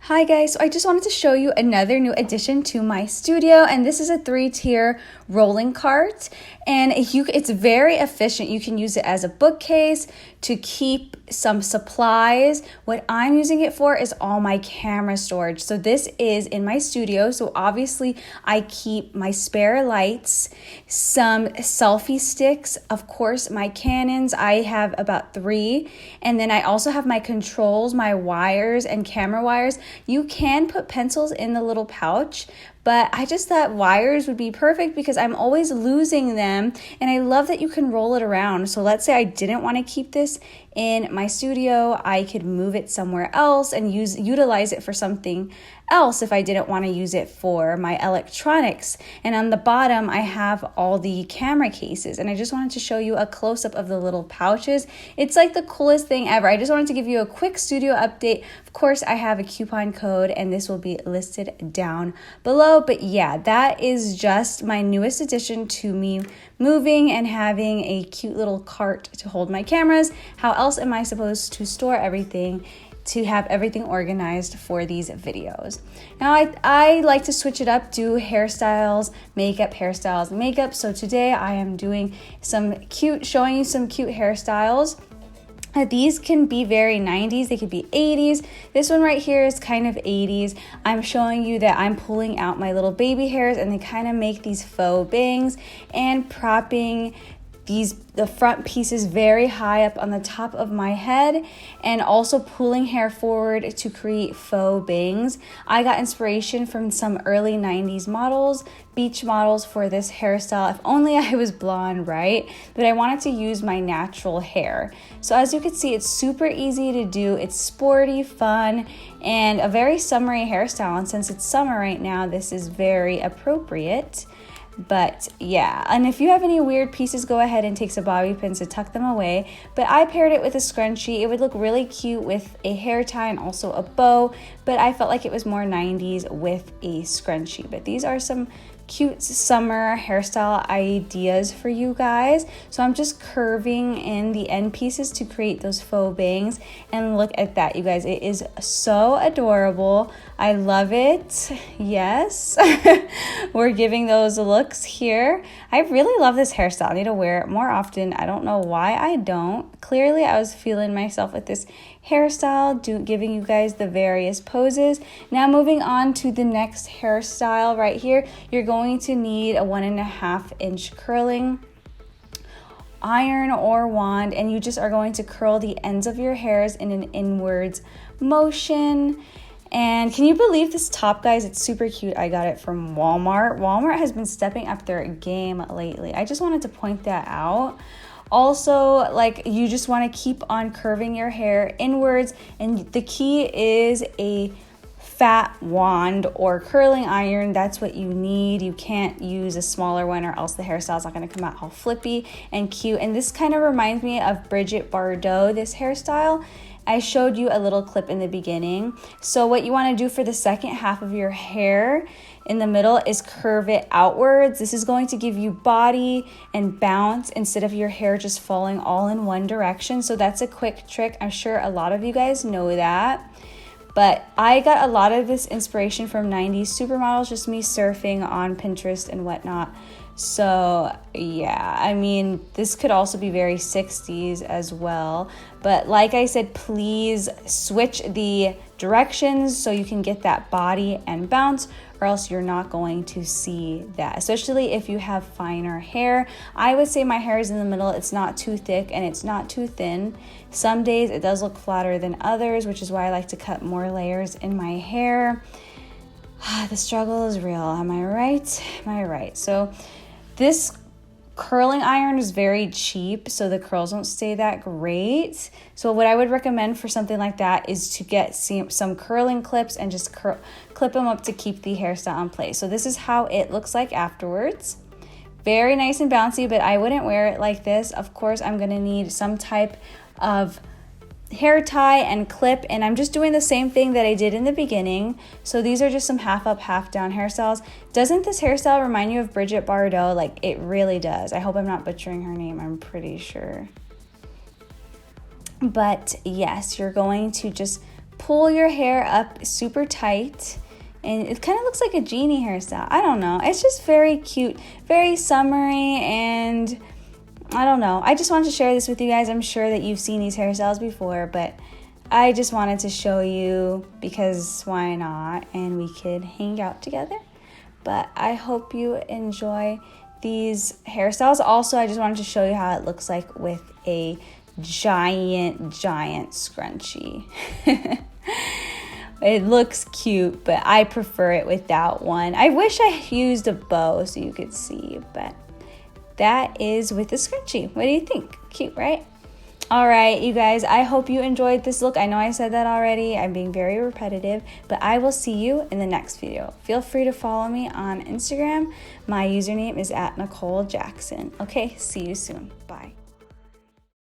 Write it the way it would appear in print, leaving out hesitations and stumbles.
Hi guys, so I just wanted to show you another new addition to my studio, and this is a 3-tier rolling cart, and it's very efficient. You can use it as a bookcase to keep some supplies. What I'm using it for is all my camera storage. So this is in my studio, so obviously I keep my spare lights, some selfie sticks, of course my Canons, I have about 3, and then I also have my controls, my wires and camera wires. You can put pencils in the little pouch, but I just thought wires would be perfect because I'm always losing them, and I love that you can roll it around. So let's say I didn't want to keep this in my studio, I could move it somewhere else and utilize it for something else if I didn't want to use it for my electronics. And on the bottom, I have all the camera cases, and I just wanted to show you a close-up of the little pouches. It's like the coolest thing ever. I just wanted to give you a quick studio update. Of course, I have a coupon code, and this will be listed down below. But yeah, that is just my newest addition to me moving and having a cute little cart to hold my cameras. How else am I supposed to store everything, to have everything organized for these videos? Now I like to switch it up, do hairstyles, hairstyles, makeup. So today I am doing showing you some cute hairstyles. These can be very 90s, they could be 80s. This one right here is kind of 80s. I'm showing you that I'm pulling out my little baby hairs, and they kind of make these faux bangs and propping the front pieces very high up on the top of my head, and also pulling hair forward to create faux bangs. I got inspiration from some early 90s models, beach models, for this hairstyle. If only I was blonde, right? But I wanted to use my natural hair. So as you can see, it's super easy to do. It's sporty, fun, and a very summery hairstyle. And since it's summer right now, this is very appropriate. But yeah, and if you have any weird pieces, go ahead and take some bobby pins to tuck them away. But I paired it with a scrunchie. It would look really cute with a hair tie and also a bow, but I felt like it was more 90s with a scrunchie. But these are some cute summer hairstyle ideas for you guys. So I'm just curving in the end pieces to create those faux bangs, and look at that, you guys. It is so adorable. I love it. Yes. We're giving those looks here. I really love this hairstyle. I need to wear it more often. I don't know why I don't. Clearly I was feeling myself with this hairstyle, giving you guys the various poses. Now moving on to the next hairstyle right here, you're going to need a 1.5 inch curling iron or wand, and you just are going to curl the ends of your hairs in an inwards motion. And can you believe this top, guys? It's super cute. I got it from Walmart. Walmart has been stepping up their game lately. I just wanted to point that out. Also, like, you just want to keep on curving your hair inwards, and the key is a fat wand or curling iron. That's what you need. You can't use a smaller one, or else the hairstyle is not going to come out all flippy and cute. And this kind of reminds me of Bridget Bardot, this hairstyle. I showed you a little clip in the beginning. So what you want to do for the second half of your hair in the middle is curve it outwards. This is going to give you body and bounce instead of your hair just falling all in one direction. So that's a quick trick. I'm sure a lot of you guys know that. But I got a lot of this inspiration from 90s supermodels, just me surfing on Pinterest and whatnot. So yeah, I mean, this could also be very 60s as well. But like I said, please switch the directions so you can get that body and bounce, or else you're not going to see that, especially if you have finer hair. I would say my hair is in the middle. It's not too thick and it's not too thin. Some days it does look flatter than others, which is why I like to cut more layers in my hair. The struggle is real. Am I right? Am I right? So this curling iron is very cheap, so the curls don't stay that great. So what I would recommend for something like that is to get some curling clips and just clip them up to keep the hairstyle in place. So this is how it looks like afterwards. Very nice and bouncy, but I wouldn't wear it like this. Of course, I'm going to need some type of hair tie and clip, and I'm just doing the same thing that I did in the beginning. So these are just some half up, half down hairstyles. Doesn't this hairstyle remind you of Bridget Bardot? Like, it really does. I hope I'm not butchering her name. I'm pretty sure. But yes, you're going to just pull your hair up super tight, and it kind of looks like a genie hairstyle. I don't know. It's just very cute, very summery, and I don't know. I just wanted to share this with you guys. I'm sure that you've seen these hairstyles before, but I just wanted to show you because why not? And we could hang out together. But I hope you enjoy these hairstyles. Also, I just wanted to show you how it looks like with a giant scrunchie. It looks cute, but I prefer it without one. I wish I used a bow so you could see, but that is with the scrunchie. What do you think? Cute, right? All right, you guys, I hope you enjoyed this look. I know I said that already. I'm being very repetitive, but I will see you in the next video. Feel free to follow me on Instagram. My username is @NicoleJackson. Okay, see you soon. Bye.